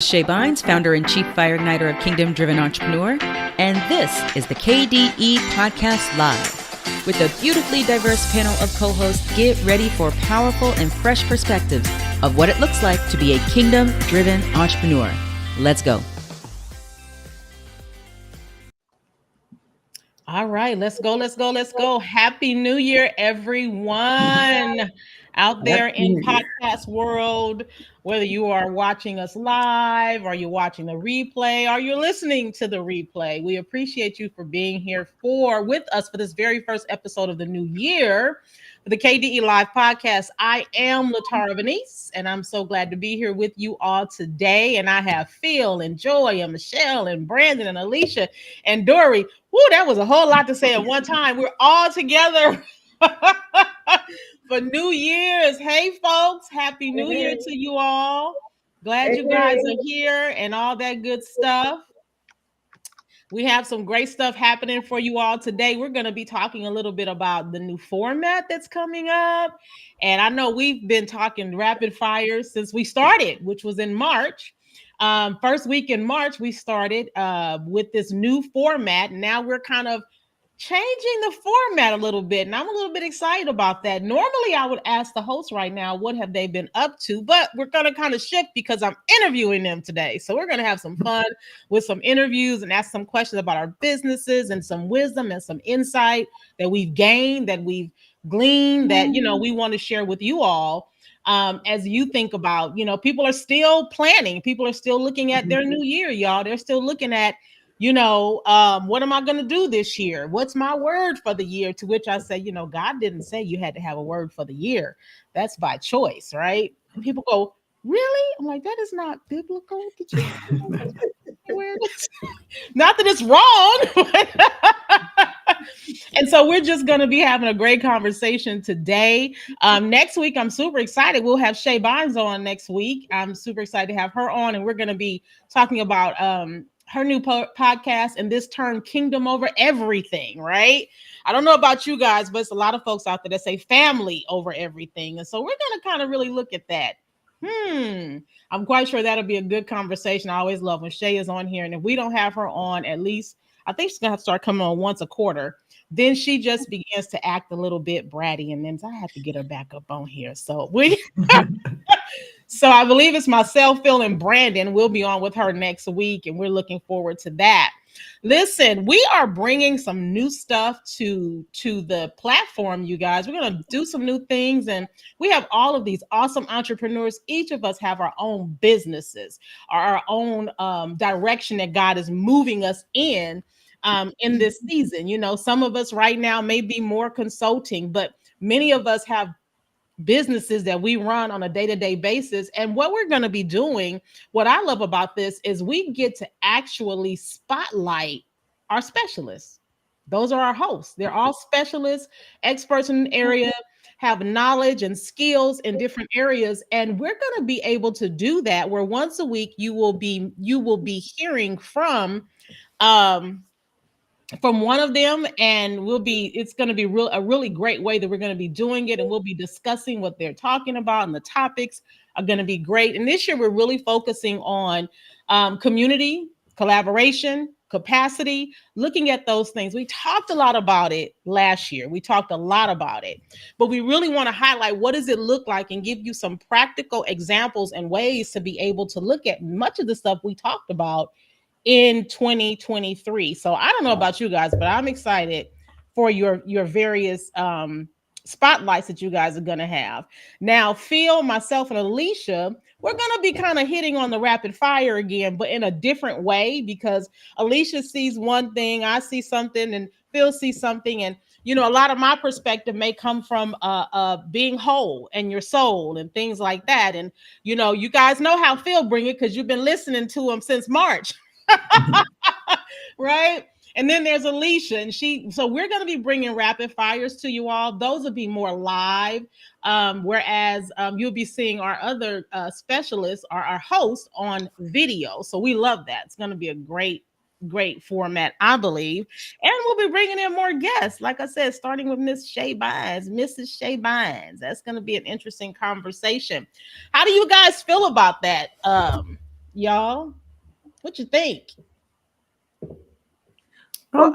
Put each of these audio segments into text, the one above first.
Shay Bynes, founder and chief fire igniter of Kingdom Driven Entrepreneur, and this is the KDE Podcast Live. With a beautifully diverse panel of co-hosts, get ready for powerful and fresh perspectives of what it looks like to be a Kingdom Driven Entrepreneur. Let's go. All right, let's go. Happy New Year, everyone out there in podcast world, whether you are watching us live, or you're watching the replay, or you're listening to the replay. We appreciate you for being here with us for this very first episode of the new year for the KDE Live Podcast. I am LaTara, and I'm so glad to be here with you all today. And I have Phil and Joy and Michelle and Brandon and Alicia and Dory. Woo, that was a whole lot to say at one time. We're all together for New Year's. Hey, folks, Happy New Year to you all. Glad you guys are here and all that good stuff. We have some great stuff happening for you all today. We're going to be talking a little bit about the new format that's coming up. And I know we've been talking rapid fire since we started, which was in March. First week in March, we started with this new format. Now we're kind of changing the format a little bit, and I'm a little bit excited about that. Normally, I would ask the host right now, what have they been up to? But we're going to kind of shift because I'm interviewing them today. So we're going to have some fun with some interviews and ask some questions about our businesses and some wisdom and some insight that we've gained, that we've gleaned, that, we want to share with you all. As you think about, people are still planning. People are still looking at their new year, y'all. They're still looking at, what am I going to do this year? What's my word for the year? To which I say, God didn't say you had to have a word for the year. That's by choice, right? And people go, really? I'm like, that is not biblical. Did you not that it's wrong. And so we're just going to be having a great conversation today. Next week, I'm super excited. We'll have Shay Bynes on next week. I'm super excited to have her on, and we're going to be talking about her new podcast, and this term kingdom over everything, right? I don't know about you guys, but it's a lot of folks out there that say family over everything. And so we're going to kind of really look at that. I'm quite sure that'll be a good conversation. I always love when Shay is on here. And if we don't have her on, at least I think she's going to have to start coming on once a quarter. Then she just begins to act a little bit bratty, and then I have to get her back up on here. So so I believe it's myself, Phil, and Brandon. We'll be on with her next week, and we're looking forward to that. Listen, we are bringing some new stuff to the platform, you guys. We're going to do some new things, and we have all of these awesome entrepreneurs. Each of us have our own businesses, our own direction that God is moving us in this season. Some of us right now may be more consulting, but many of us have businesses that we run on a day-to-day basis. And what we're going to be doing, what I love about this, is we get to actually spotlight our specialists. Those are our hosts. They're all specialists, experts in an area, have knowledge and skills in different areas. And we're going to be able to do that, where once a week you will be hearing from one of them, and it's going to be a really great way that we're going to be doing it. And we'll be discussing what they're talking about, and the topics are going to be great. And this year we're really focusing on community, collaboration, capacity, looking at those things. We talked a lot about it last year. But we really want to highlight, what does it look like, and give you some practical examples and ways to be able to look at much of the stuff we talked about in 2023. So I don't know about you guys, but I'm excited for your various spotlights that you guys are going to have. Now, Phil, myself, and Alicia, we're going to be kind of hitting on the rapid fire again, but in a different way, because Alicia sees one thing, I see something, and Phil sees something. And, a lot of my perspective may come from being whole and your soul and things like that. And, you guys know how Phil bring it, because you've been listening to him since March. Right? And then there's Alicia, and so we're going to be bringing rapid fires to you all. Those will be more live, whereas you'll be seeing our other specialists, or our hosts, on video. So we love that. It's going to be a great format, I believe. And we'll be bringing in more guests, like I said, starting with Mrs. Shay Bynes. That's going to be an interesting conversation. How do you guys feel about that? y'all? What you think? Well,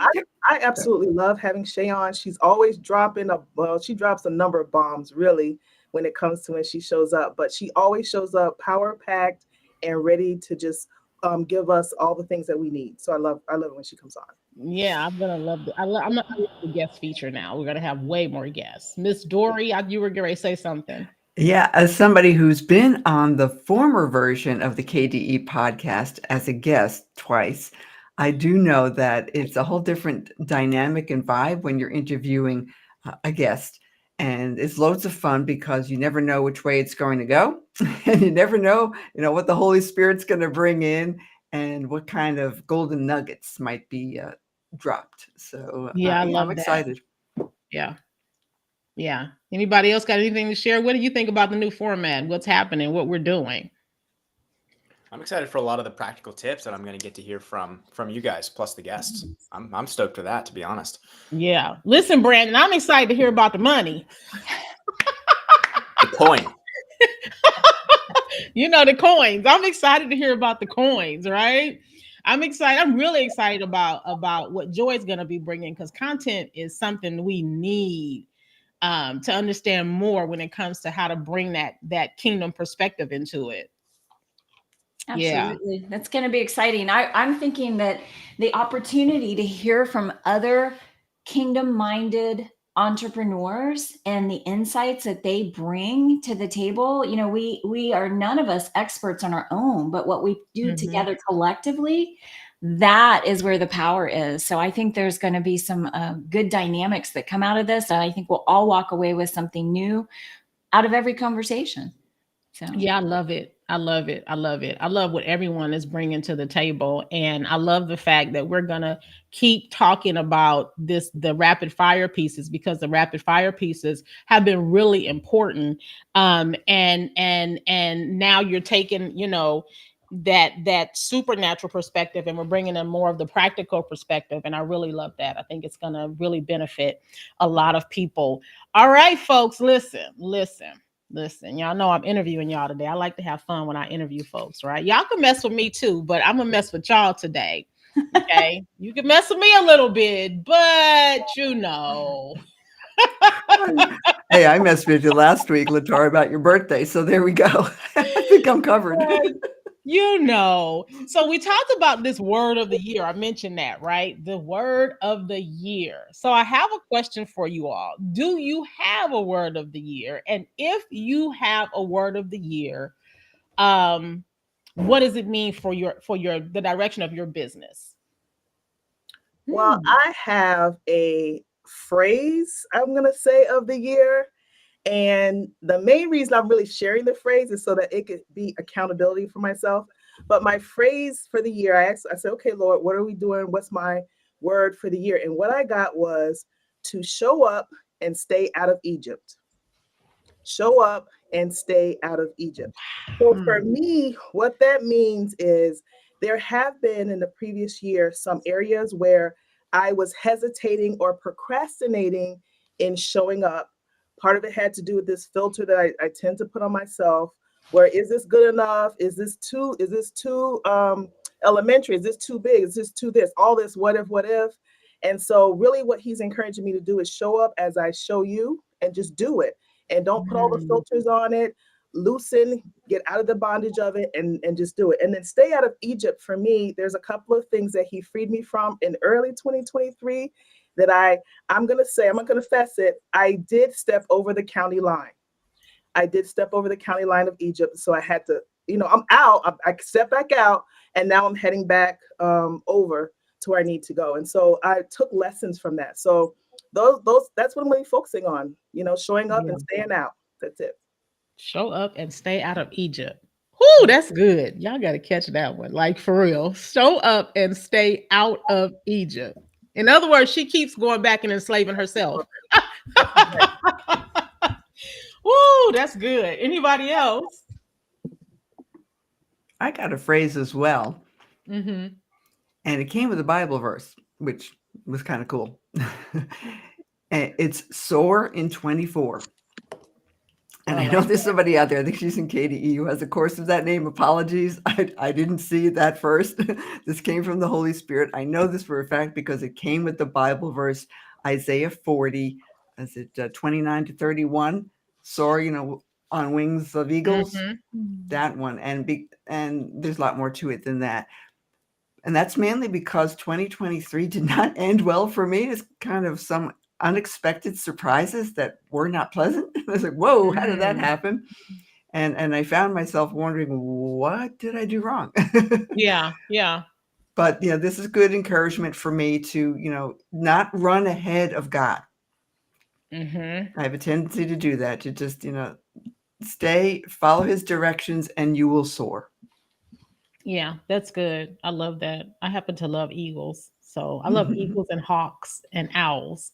I absolutely love having Shay on. She's always she drops a number of bombs really when it comes to when she shows up, but she always shows up power packed and ready to just give us all the things that we need. So I love it when she comes on. Yeah, I'm gonna love the. I love the guest feature now. We're gonna have way more guests. Miss Dory, you were going to say something. Yeah, as somebody who's been on the former version of the KDE podcast as a guest twice, I do know that it's a whole different dynamic and vibe when you're interviewing a guest. And it's loads of fun because you never know which way it's going to go. And you never know, what the Holy Spirit's going to bring in and what kind of golden nuggets might be dropped. So Yeah, I yeah, love I'm that. excited. Yeah, yeah. Anybody else got anything to share? What do you think about the new format? What's happening? What we're doing? I'm excited for a lot of the practical tips that I'm going to get to hear from you guys, plus the guests. I'm stoked for that, to be honest. Yeah. Listen, Brandon, I'm excited to hear about the money. The coin. The coins. I'm excited to hear about the coins, right? I'm excited. I'm really excited about what Joy's going to be bringing, because content is something we need to understand more when it comes to how to bring that kingdom perspective into it. Absolutely. Yeah. That's going to be exciting. I'm thinking that the opportunity to hear from other kingdom-minded entrepreneurs and the insights that they bring to the table, we are none of us experts on our own, but what we do together collectively, that is where the power is. So I think there's going to be some good dynamics that come out of this. And I think we'll all walk away with something new out of every conversation. So yeah, I love it. I love it. I love it. I love what everyone is bringing to the table. And I love the fact that we're going to keep talking about the rapid fire pieces, because the rapid fire pieces have been really important. And now you're taking, that supernatural perspective, and we're bringing in more of the practical perspective. And I really love that. I think it's going to really benefit a lot of people. All right, folks, listen. Y'all know I'm interviewing y'all today. I like to have fun when I interview folks, right? Y'all can mess with me too, but I'm gonna mess with y'all today. Okay. You can mess with me a little bit, but Hey, I messed with you last week, LaTara, about your birthday. So there we go. I think I'm covered. So we talked about this word of the year. I mentioned that, right? The word of the year. So I have a question for you all. Do you have a word of the year? And if you have a word of the year, what does it mean for the direction of your business? Well, I have a phrase, I'm going to say, of the year. And the main reason I'm really sharing the phrase is so that it could be accountability for myself. But my phrase for the year, I said, okay, Lord, what are we doing? What's my word for the year? And what I got was to show up and stay out of Egypt. Show up and stay out of Egypt. So for me, what that means is there have been in the previous year some areas where I was hesitating or procrastinating in showing up. Part of it had to do with this filter that I tend to put on myself, where is this good enough? Is this too elementary? Is this too big? Is this too this? All this what if? And so really what he's encouraging me to do is show up as I show you and just do it. And don't put all the filters on it. Loosen, get out of the bondage of it, and just do it. And then stay out of Egypt. For me, there's a couple of things that he freed me from in early 2023 that I'm going to confess it. I did step over the county line. I did step over the county line of Egypt. So I had to, I'm out. I stepped back out, and now I'm heading back over to where I need to go. And so I took lessons from that. So that's what I'm really focusing on, showing up and staying out. That's it. Show up and stay out of Egypt. Whoo, that's good. Y'all got to catch that one. Like, for real. Show up and stay out of Egypt. In other words, she keeps going back and enslaving herself. Woo, that's good. Anybody else? I got a phrase as well. And it came with a Bible verse, which was kind of cool. And it's soar in 24. And I I know like there's somebody out there, I think she's in KDE, who has a course of that name. Apologies. I didn't see that first. This came from the Holy Spirit. I know this for a fact because it came with the Bible verse, Isaiah 40, is it 29 to 31? Soar, on wings of eagles. Mhm. That one. And there's a lot more to it than that. And that's mainly because 2023 did not end well for me. It's kind of some unexpected surprises that were not pleasant. I was like, whoa, how did that happen? And I found myself wondering, what did I do wrong? Yeah. But this is good encouragement for me to, not run ahead of God. Mm-hmm. I have a tendency to do that, to just, follow his directions, and you will soar. Yeah, that's good. I love that. I happen to love eagles. So I love eagles and hawks and owls.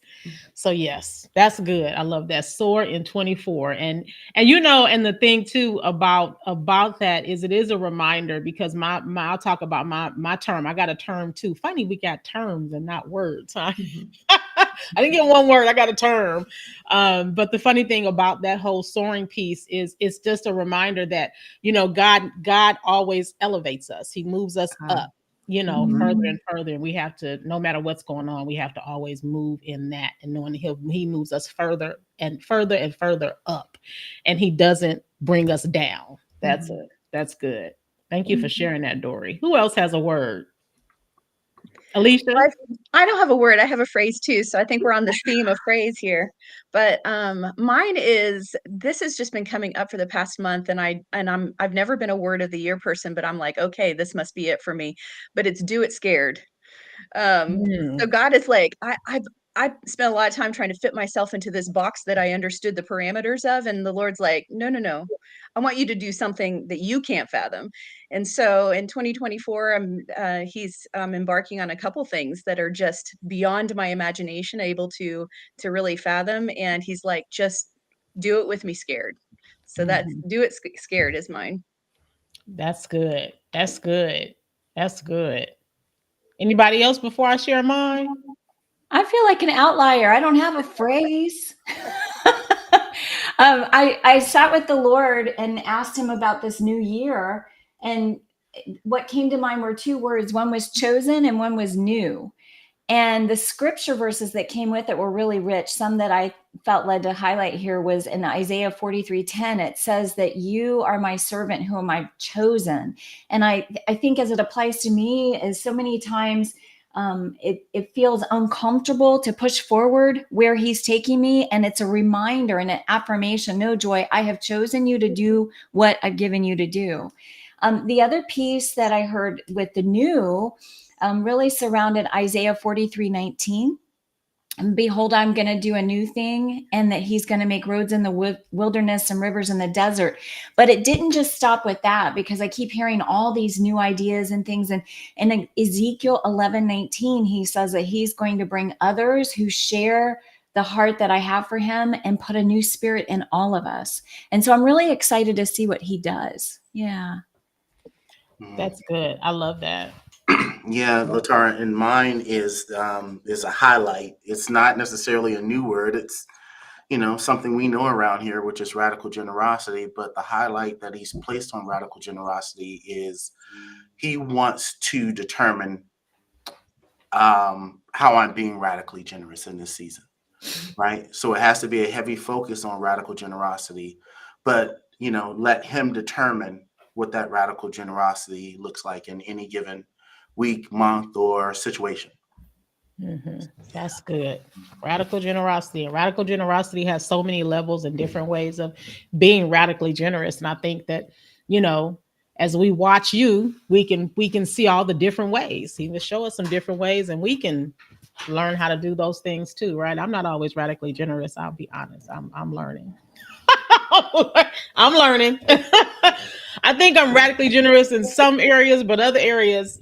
So yes, that's good. I love that. Soar in 24. And and the thing too about that is it is a reminder, because my I'll talk about my term. I got a term too. Funny, we got terms and not words, huh? I didn't get one word. I got a term. But the funny thing about that whole soaring piece is it's just a reminder that, God always elevates us. He moves us up, further and further. And we have to, no matter what's going on, we have to always move in that, and knowing he moves us further and further and further up, and he doesn't bring us down. That's good. Thank you for sharing that, Dory. Who else has a word? Alicia? I don't have a word. I have a phrase too. So I think we're on the theme of phrase here. But mine is, this has just been coming up for the past month, and I've never been a word of the year person, but I'm like, okay, this must be it for me. But it's do it scared. So God is like, I spent a lot of time trying to fit myself into this box that I understood the parameters of, and the Lord's like, no, I want you to do something that you can't fathom. And so in 2024, he's embarking on a couple things that are just beyond my imagination, able to really fathom. And he's like, just do it with me scared. So that's do it scared is mine. That's good. That's good. That's good. Anybody else before I share mine? I feel like an outlier. I don't have a phrase. I sat with the Lord and asked him about this new year. And what came to mind were two words. One was chosen and one was new. And the scripture verses that came with it were really rich. Some that I felt led to highlight here was in Isaiah 43:10. It says that you are my servant whom I've chosen. And I think as it applies to me, as so many times it feels uncomfortable to push forward where he's taking me. And it's a reminder and an affirmation. No, Joy, I have chosen you to do what I've given you to do. The other piece that I heard with the new really surrounded Isaiah 43:19. And behold, I'm going to do a new thing, and that he's going to make roads in the wilderness and rivers in the desert. But it didn't just stop with that, because I keep hearing all these new ideas and things. And in Ezekiel 11:19, he says that he's going to bring others who share the heart that I have for him and put a new spirit in all of us. And so I'm really excited to see what he does. Yeah. That's good. I love that. Yeah, LaTara, and mine is a highlight. It's not necessarily a new word. It's something we know around here, which is radical generosity. But the highlight that he's placed on radical generosity is he wants to determine how I'm being radically generous in this season, right? So it has to be a heavy focus on radical generosity, but let him determine what that radical generosity looks like in any given week, month, or situation. That's good. Radical generosity. And radical generosity has so many levels and different ways of being radically generous. And I think that, as we watch you, we can see all the different ways. He will show us some different ways, and we can learn how to do those things too, right? I'm not always radically generous. I'll be honest. I'm learning. I'm learning. I think I'm radically generous in some areas, but other areas,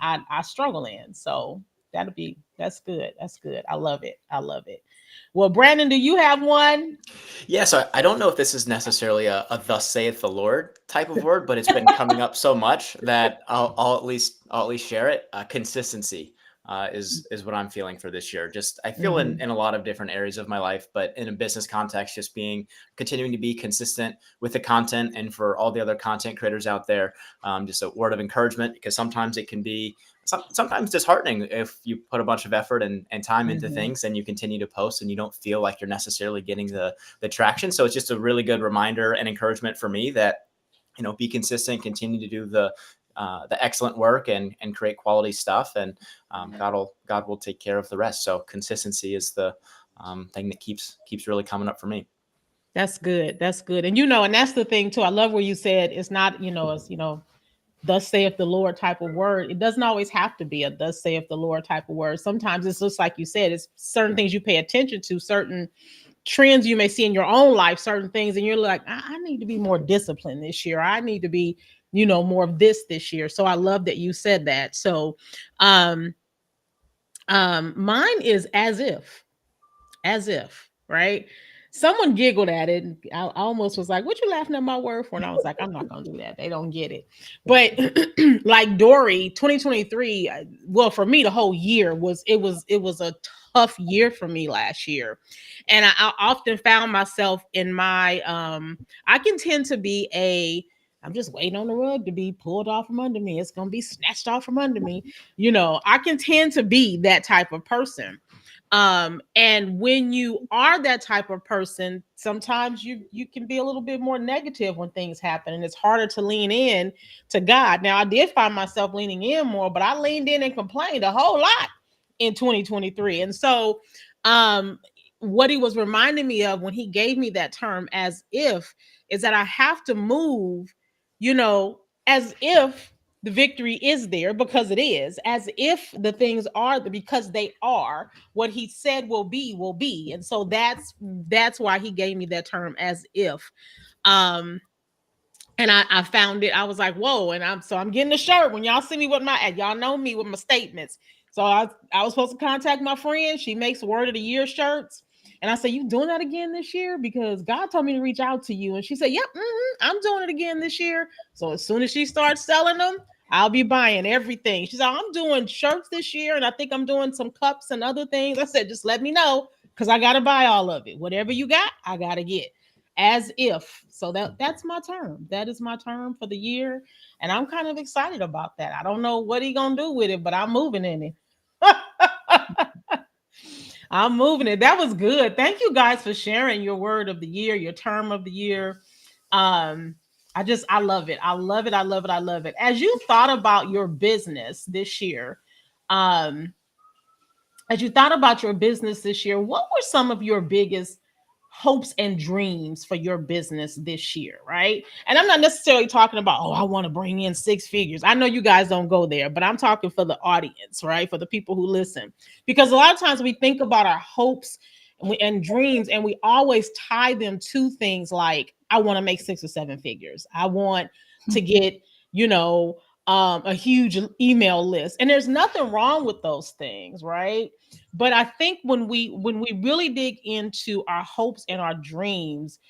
I struggle in. So that's good. That's good. I love it. Well, Brandon, do you have one? Yeah, so I don't know if this is necessarily a thus saith the Lord type of word, but it's been coming up so much that I'll at least share it. Consistency. is what I'm feeling for this year. Just I feel in a lot of different areas of my life, but in a business context, just continuing to be consistent with the content, and for all the other content creators out there, just a word of encouragement, because sometimes it can be sometimes disheartening if you put a bunch of effort and time into things and you continue to post and you don't feel like you're necessarily getting the traction. So it's just a really good reminder and encouragement for me that, be consistent, continue to do the excellent work and create quality stuff, and God will take care of the rest. So consistency is the thing that keeps really coming up for me. That's good. That's good. And and that's the thing too. I love where you said it's not, it's thus saith the Lord type of word. It doesn't always have to be a thus saith the Lord type of word. Sometimes it's just like you said, it's certain things you pay attention to, certain trends you may see in your own life, certain things, and you're like, I need to be more disciplined this year. I need to be, more of this year. So I love that you said that. So mine is as if, right? Someone giggled at it, and I almost was like, what you laughing at my word for? And I was like, I'm not going to do that. They don't get it. But like Dory, 2023, well, for me, the whole year was a tough year for me last year. And I often found myself in my, I can tend to be I'm just waiting on the rug to be pulled off from under me. It's going to be snatched off from under me. I can tend to be that type of person. And when you are that type of person, sometimes you can be a little bit more negative when things happen, and it's harder to lean in to God. Now, I did find myself leaning in more, but I leaned in and complained a whole lot in 2023. And so, what he was reminding me of when he gave me that term as if is that I have to move, as if the victory is there, because it is, as if the things are because they are what he said will be. And so that's why he gave me that term as if. And I found it, I was like, whoa. And I'm getting a shirt. When y'all see me with y'all know me with my statements. So I was supposed to contact my friend. She makes word of the year shirts. And I said, you doing that again this year? Because God told me to reach out to you. And she said, yep, I'm doing it again this year. So as soon as she starts selling them, I'll be buying everything. She said, I'm doing shirts this year, and I think I'm doing some cups and other things. I said, just let me know, because I got to buy all of it. Whatever you got, I got to get. As if. So that's my term. That is my term for the year. And I'm kind of excited about that. I don't know what he's going to do with it, but I'm moving in it. I'm moving it. That was good. Thank you guys for sharing your word of the year, your term of the year. I love it. I love it. I love it. I love it. As you thought about your business this year, what were some of your biggest hopes and dreams for your business this year, right? And I'm not necessarily talking about, I want to bring in 6 figures. I know you guys don't go there, but I'm talking for the audience, right? For the people who listen, because a lot of times we think about our hopes and dreams, and we always tie them to things like, I want to make 6 or 7 figures. I want to get, a huge email list. And there's nothing wrong with those things, right? But I think when we really dig into our hopes and our dreams,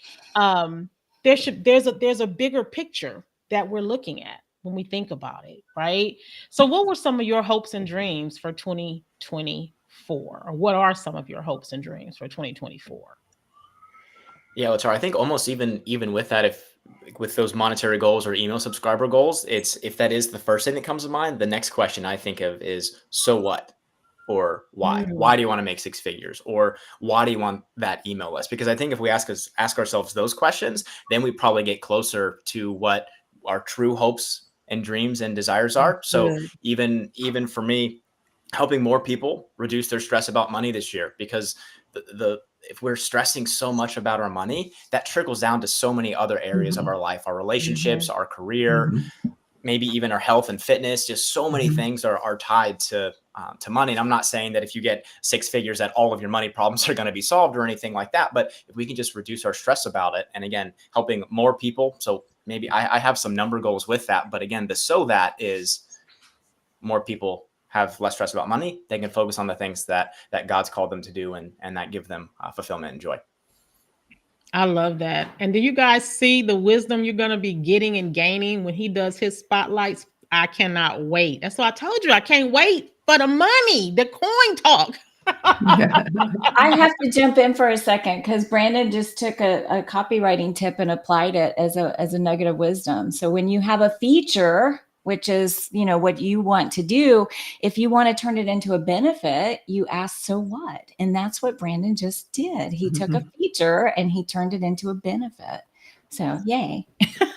there's a bigger picture that we're looking at when we think about it, right? So what were some of your hopes and dreams for 2024? Or what are some of your hopes and dreams for 2024? Yeah, LaTara, I think almost even with that, with those monetary goals or email subscriber goals, if that is the first thing that comes to mind, the next question I think of is, so what? Or why? Why do you want to make 6 figures? Or why do you want that email list? Because I think if we ask ourselves those questions, then we probably get closer to what our true hopes and dreams and desires are. So even for me, helping more people reduce their stress about money this year, because if we're stressing so much about our money, that trickles down to so many other areas of our life, our relationships, our career, maybe even our health and fitness. Just so many things are tied to money. And I'm not saying that if you get 6 figures that all of your money problems are going to be solved or anything like that, but if we can just reduce our stress about it, and again, helping more people. So maybe I have some number goals with that, but again, that is more people have less stress about money. They can focus on the things that God's called them to do, and that give them fulfillment and joy. I love that. And do you guys see the wisdom you're going to be getting and gaining when he does his spotlights? I cannot wait. That's why I told you I can't wait. for the money, the coin talk. I have to jump in for a second because Brandon just took a copywriting tip and applied it as a nugget of wisdom. So when you have a feature, which is, what you want to do, if you want to turn it into a benefit, you ask, so what? And that's what Brandon just did. He took a feature and he turned it into a benefit. So yay.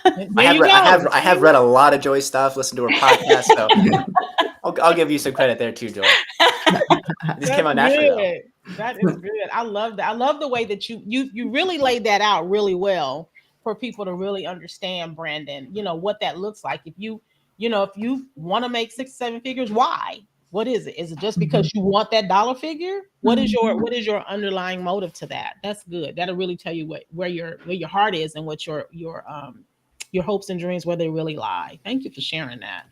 I have read a lot of Joy's stuff, listened to her podcast, so I'll give you some credit there too, Joy. This came out naturally. That is good. I love that. I love the way that you really laid that out really well for people to really understand, Brandon, what that looks like. If you want to make 6-7 figures, why? What is it? Is it just because you want that dollar figure? What is your underlying motive to that? That's good. That'll really tell you where your heart is and what your hopes and dreams, where they really lie. Thank you for sharing that.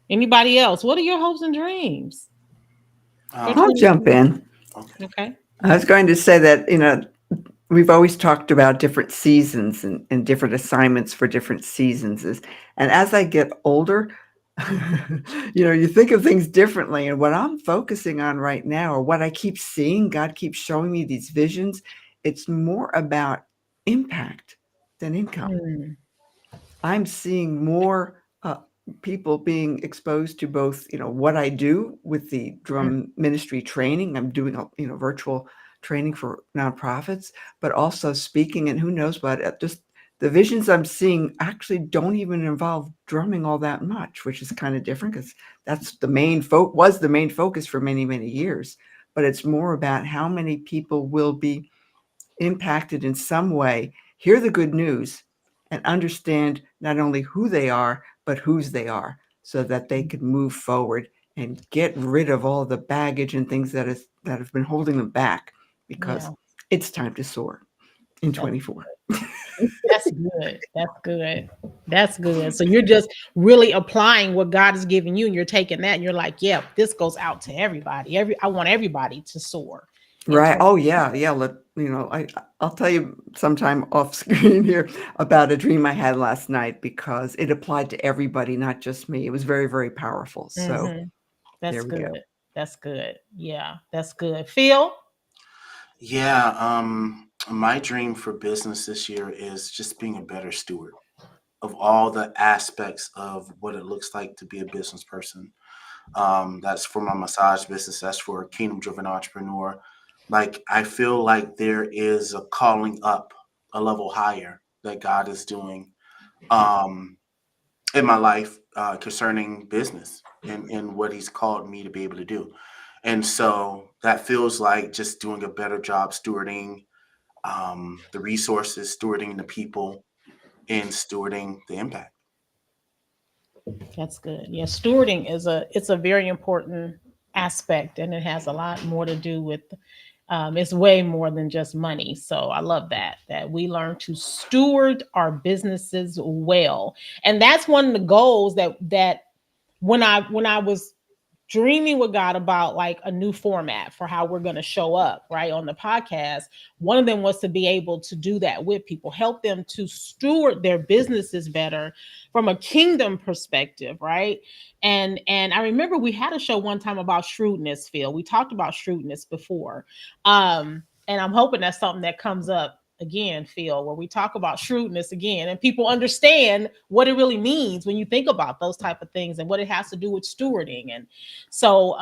Anybody else? What are your hopes and dreams? I'll jump in. Okay. I was going to say that, we've always talked about different seasons and different assignments for different seasons. And as I get older, you think of things differently. And what I'm focusing on right now, or what I keep seeing, God keeps showing me these visions, it's more about impact than income. I'm seeing more people being exposed to both, what I do with the drum ministry training. I'm doing, virtual training for nonprofits, but also speaking, and who knows what, just the visions I'm seeing actually don't even involve drumming all that much, which is kind of different because that's was the main focus for many, many years. But it's more about how many people will be impacted in some way, hear the good news, and understand not only who they are, but whose they are, so that they can move forward and get rid of all the baggage and things that have been holding them back, because it's time to soar in 24. That's good. That's good. That's good. So you're just really applying what God is giving you, and you're taking that and you're like, yeah, this goes out to everybody. I want everybody to soar. Right. Oh yeah. I'll tell you sometime off screen here about a dream I had last night, because it applied to everybody, not just me. It was very, very powerful. So that's good. Go. That's good. Yeah, that's good. Phil? Yeah. My dream for business this year is just being a better steward of all the aspects of what it looks like to be a business person. That's for my massage business. That's for a kingdom-driven entrepreneur. Like, I feel like there is a calling up a level higher that God is doing in my life concerning business and what he's called me to be able to do. And so that feels like just doing a better job stewarding the resources, stewarding the people, and stewarding the impact. That's good. Yeah, stewarding it's a very important aspect, and it has a lot more to do with it's way more than just money. So I love that we learn to steward our businesses well. And that's one of the goals that when I was dreaming with God about like a new format for how we're going to show up right on the podcast, one of them was to be able to do that with people, help them to steward their businesses better from a kingdom perspective, right? And I remember we had a show one time about shrewdness, Phil. We talked about shrewdness before. And I'm hoping that's something that comes up again, Phil, where we talk about shrewdness again, and people understand what it really means when you think about those type of things and what it has to do with stewarding. And so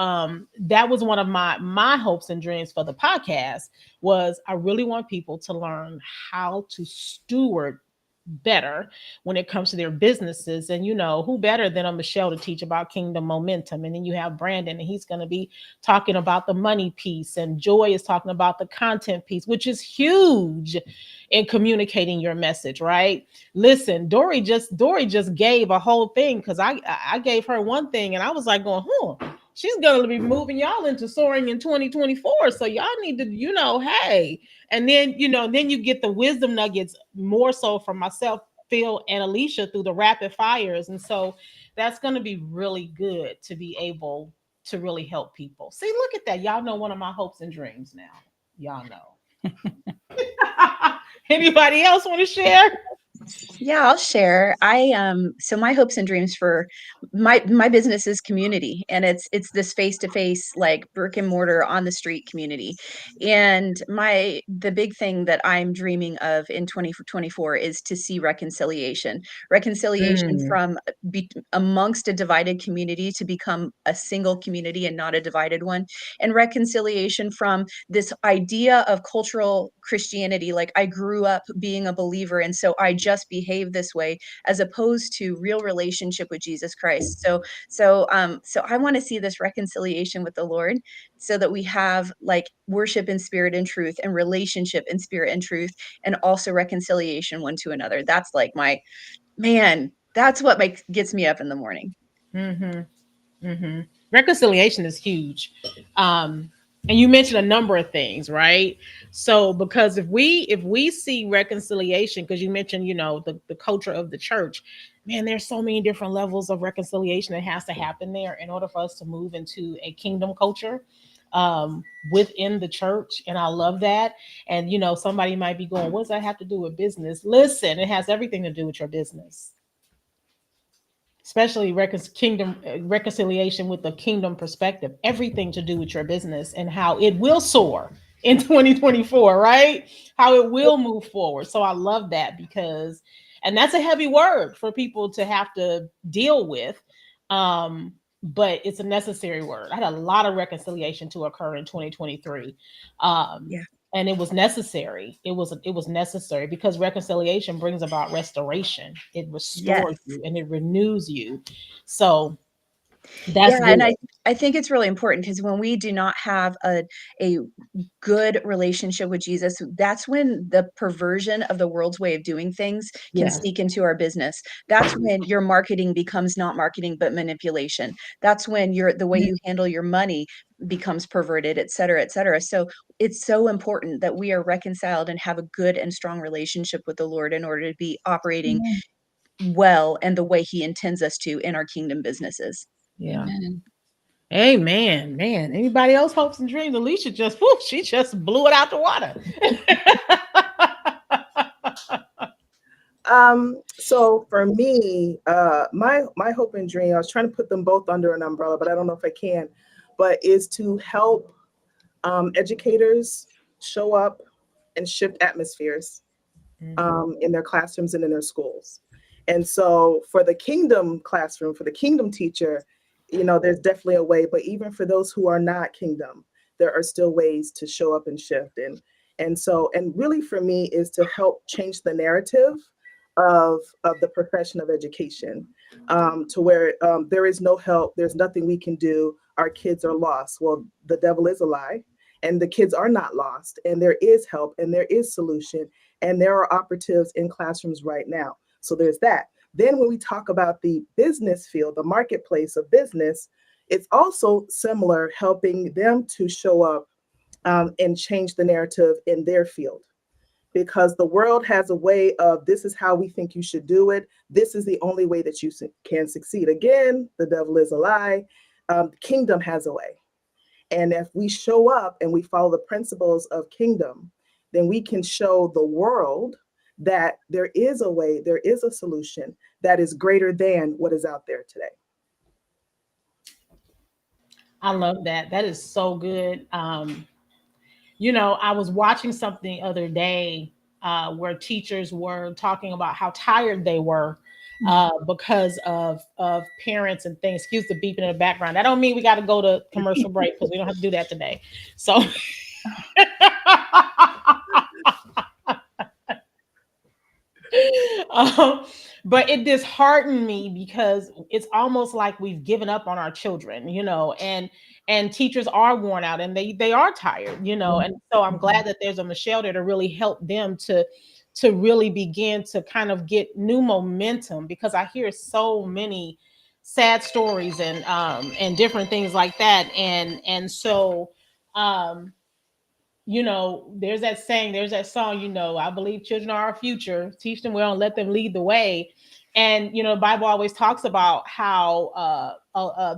that was one of my hopes and dreams for the podcast, was I really want people to learn how to steward better when it comes to their businesses. And who better than a Michelle to teach about kingdom momentum? And then you have Brandon, and he's going to be talking about the money piece, and Joy is talking about the content piece, which is huge in communicating your message, right? Listen, Dory just gave a whole thing, because I gave her one thing and I was like going, she's going to be moving y'all into soaring in 2024. So y'all need to, hey. And then, then you get the wisdom nuggets more so from myself, Phil, and Alicia through the rapid fires. And so that's going to be really good to be able to really help people. See, look at that. Y'all know one of my hopes and dreams now. Y'all know. Anybody else want to share? Yeah, I'll share. So my hopes and dreams for my business is community, and it's this face-to-face, like brick and mortar on the street community. And the big thing that I'm dreaming of in 2024 is to see reconciliation. Reconciliation Mm. from amongst a divided community to become a single community and not a divided one. And reconciliation from this idea of cultural Christianity, like I grew up being a believer, and so I just behave this way, as opposed to real relationship with Jesus Christ. So I want to see this reconciliation with the Lord, so that we have like worship in spirit and truth, and relationship in spirit and truth, and also reconciliation one to another. That's like my man. That's what gets me up in the morning. Mm-hmm. Mm-hmm. Reconciliation is huge. And you mentioned a number of things, right? So because if we see reconciliation, because you mentioned, the culture of the church, man, there's so many different levels of reconciliation that has to happen there in order for us to move into a kingdom culture within the church. And I love that. And somebody might be going, what does that have to do with business? Listen, it has everything to do with your business, especially kingdom reconciliation with the kingdom perspective, everything to do with your business and how it will soar in 2024, right? How it will move forward. So I love that, because, and that's a heavy word for people to have to deal with. But it's a necessary word. I had a lot of reconciliation to occur in 2023. Yeah. And it was necessary. It was necessary, because reconciliation brings about restoration. It restores Yes. you and it renews you. So that's Yeah, and good. I think it's really important, because when we do not have a good relationship with Jesus, that's when the perversion of the world's way of doing things can Yes. sneak into our business. That's when your marketing becomes not marketing but manipulation. That's when the way you handle your money becomes perverted, et cetera, et cetera. So it's so important that we are reconciled and have a good and strong relationship with the Lord in order to be operating well and the way he intends us to in our kingdom businesses. Yeah. Amen. Amen. Man, anybody else hopes and dreams? Alicia just, whew, she just blew it out the water. So for me, my hope and dream, I was trying to put them both under an umbrella, but I don't know if I can, but is to help educators show up and shift atmospheres in their classrooms and in their schools. And so for the kingdom classroom, for the kingdom teacher, there's definitely a way, but even for those who are not kingdom, there are still ways to show up and shift. And really for me is to help change the narrative of the profession of education, to where there is no help, there's nothing we can do, our kids are lost. Well, the devil is a lie, and the kids are not lost, and there is help, and there is solution, and there are operatives in classrooms right now. So there's that. Then when we talk about the business field, the marketplace of business, it's also similar, helping them to show up and change the narrative in their field. Because the world has a way of, this is how we think you should do it. This is the only way that you can succeed. Again, the devil is a lie. Kingdom has a way. And if we show up and we follow the principles of kingdom, then we can show the world that there is a way, there is a solution that is greater than what is out there today. I love that. That is so good. I was watching something the other day where teachers were talking about how tired they were because of parents and things. Excuse the beeping in the background. That don't mean we got to go to commercial break, because we don't have to do that today. So but it disheartened me, because it's almost like we've given up on our children, and teachers are worn out, and they are tired, and so I'm glad that there's a Michelle there to really help them to really begin to kind of get new momentum, because I hear so many sad stories and different things like that, and so there's that saying, there's that song, I believe children are our future. Teach them well and let them lead the way. And, the Bible always talks about how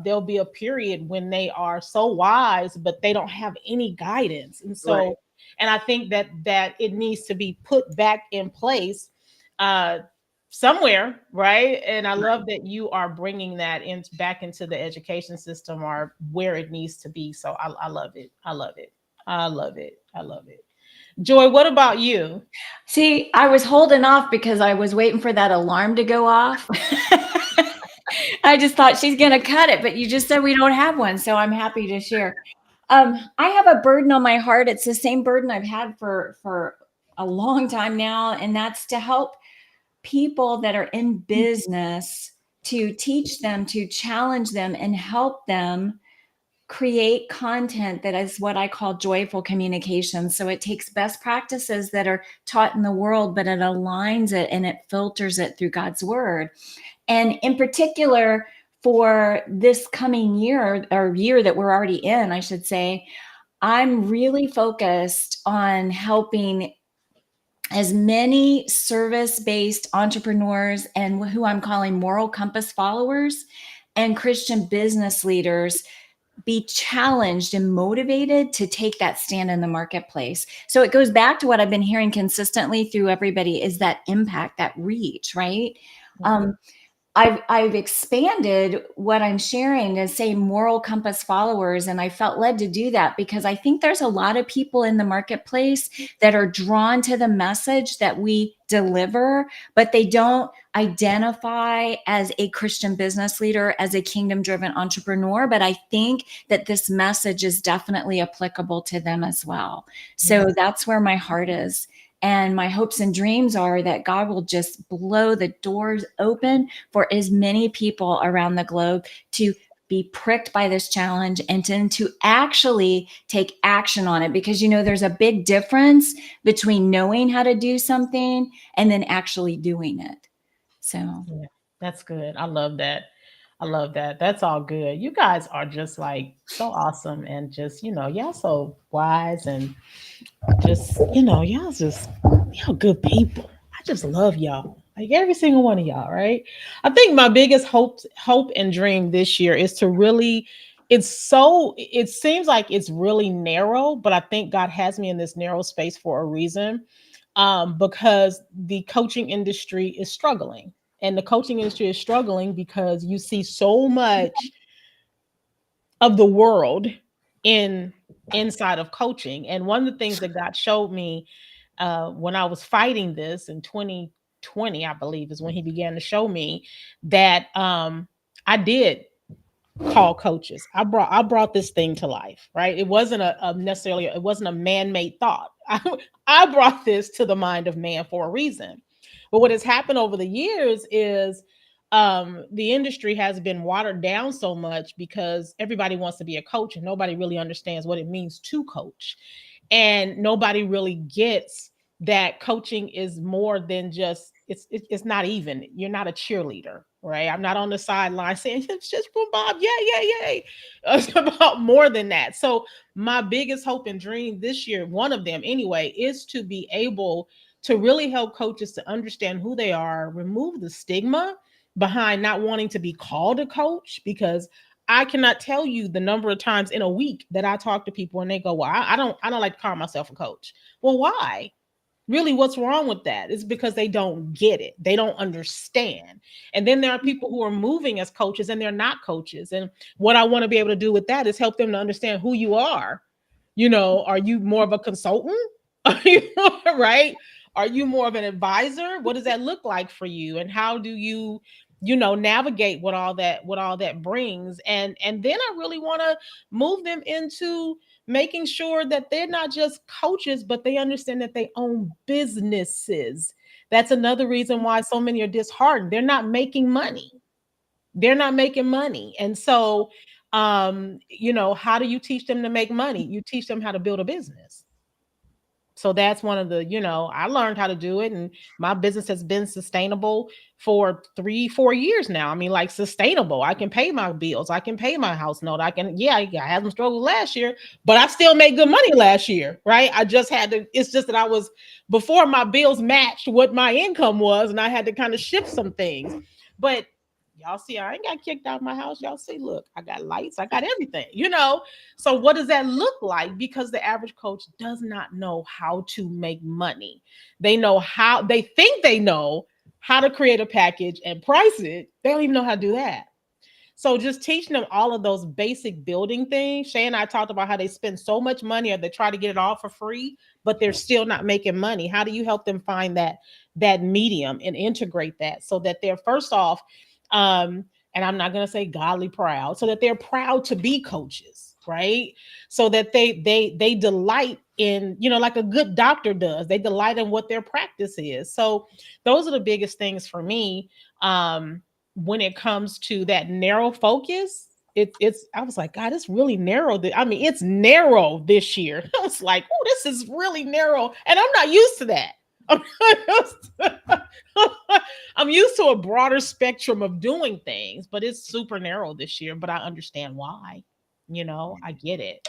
there'll be a period when they are so wise, but they don't have any guidance. And so, Right. and I think that it needs to be put back in place somewhere, right? And I love that you are bringing that back into the education system or where it needs to be. So I love it. I love it. I love it. I love it. Joy, what about you? See, I was holding off because I was waiting for that alarm to go off. I just thought she's going to cut it, but you just said we don't have one. So I'm happy to share. I have a burden on my heart. It's the same burden I've had for a long time now. And that's to help people that are in business, to teach them, to challenge them and help them create content that is what I call joyful communication. So it takes best practices that are taught in the world, but it aligns it and it filters it through God's word. And in particular, for this coming year, or year that we're already in, I should say, I'm really focused on helping as many service-based entrepreneurs and who I'm calling moral compass followers and Christian business leaders be challenged and motivated to take that stand in the marketplace. So it goes back to what I've been hearing consistently through everybody is that impact, that reach, right? Mm-hmm. I've expanded what I'm sharing to say moral compass followers. And I felt led to do that because I think there's a lot of people in the marketplace that are drawn to the message that we deliver, but they don't identify as a Christian business leader, as a kingdom-driven entrepreneur. But I think that this message is definitely applicable to them as well. So that's where my heart is. And my hopes and dreams are that God will just blow the doors open for as many people around the globe to be pricked by this challenge and to actually take action on it. Because, you know, there's a big difference between knowing how to do something and then actually doing it. So yeah, that's good. I love that. I love that. That's all good. You guys are just like so awesome and just, you know, y'all so wise and just, you know, y'all good people. I just love y'all. Like every single one of y'all, right? I think my biggest hope and dream this year is to really, it seems like it's really narrow, but I think God has me in this narrow space for a reason. Because the coaching industry is struggling. And the coaching industry is struggling because you see so much of the world inside of coaching. And one of the things that God showed me when I was fighting this in 2020, I believe, is when He began to show me that I did call coaches. I brought this thing to life, right? It wasn't it wasn't a man-made thought. I brought this to the mind of man for a reason. But what has happened over the years is the industry has been watered down so much because everybody wants to be a coach and nobody really understands what it means to coach. And nobody really gets that coaching is more than just, it's not even, you're not a cheerleader, right? I'm not on the sideline saying it's just for Bob. Yay. It's about more than that. So my biggest hope and dream this year, one of them anyway, is to be able to really help coaches to understand who they are, remove the stigma behind not wanting to be called a coach, because I cannot tell you the number of times in a week that I talk to people and they go, well, I don't like to call myself a coach. Well, why? Really, what's wrong with that? It's because they don't get it. They don't understand. And then there are people who are moving as coaches and they're not coaches. And what I want to be able to do with that is help them to understand who you are. You know, are you more of a consultant? Are you right? Are you more of an advisor? What does that look like for you? And how do you navigate what all that brings? And then I really want to move them into making sure that they're not just coaches, but they understand that they own businesses. That's another reason why so many are disheartened. They're not making money. And so, how do you teach them to make money? You teach them how to build a business. So that's one of the, I learned how to do it, and my business has been sustainable for 3-4 years now. I mean, like sustainable. I can pay my bills. I can pay my house note. I had some struggles last year, but I still made good money last year, right? It's just that before my bills matched what my income was, and I had to kind of shift some things. But y'all see, I ain't got kicked out of my house. Y'all see, look, I got lights, I got everything, So what does that look like? Because the average coach does not know how to make money. They think they know how to create a package and price it. They don't even know how to do that. So just teaching them all of those basic building things. Shay and I talked about how they spend so much money or they try to get it all for free, but they're still not making money. How do you help them find that medium and integrate that so that they're first off, and I'm not going to say godly proud, so that they're proud to be coaches, right? So that they delight in, like a good doctor does. They delight in what their practice is. So those are the biggest things for me. When it comes to that narrow focus, it's I was like, God, it's really narrow. I mean, it's narrow this year. I was like, oh, this is really narrow. And I'm not used to that. I'm used to a broader spectrum of doing things, but it's super narrow this year. But I understand why. I get it.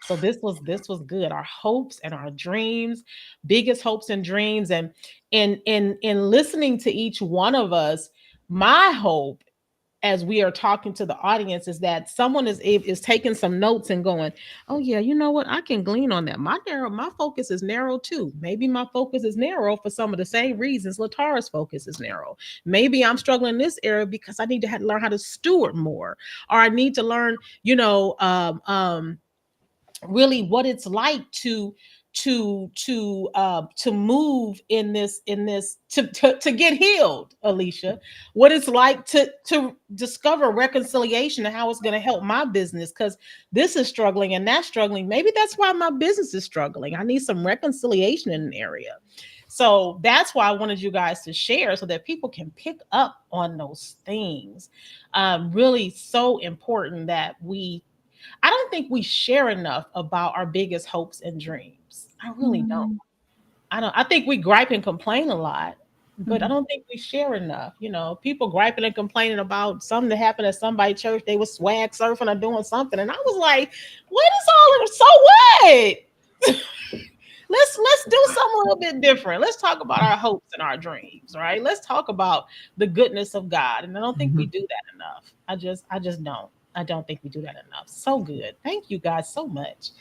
So this was good. Our hopes and our dreams, biggest hopes and dreams, and in listening to each one of us, my hope as we are talking to the audience is that someone is taking some notes and going, oh yeah, you know what? I can glean on that. My focus is narrow too. Maybe my focus is narrow for some of the same reasons LaTara's focus is narrow. Maybe I'm struggling in this area because I need to learn how to steward more, or I need to learn, really what it's like to move in this to get healed, Alicia, what it's like to discover reconciliation and how it's going to help my business, because this is struggling and that's struggling. Maybe that's why my business is struggling. I need some reconciliation in an area. So that's why I wanted you guys to share so that people can pick up on those things. Really so important that I don't think we share enough about our biggest hopes and dreams. I really don't. I think we gripe and complain a lot, but I don't think we share enough. People griping and complaining about something that happened at somebody's church. They was swag surfing or doing something. And I was like, what is all of, so what? Let's do something a little bit different. Let's talk about our hopes and our dreams, right? Let's talk about the goodness of God. And I don't think we do that enough. I just don't. I don't think we do that enough. So good. Thank you guys so much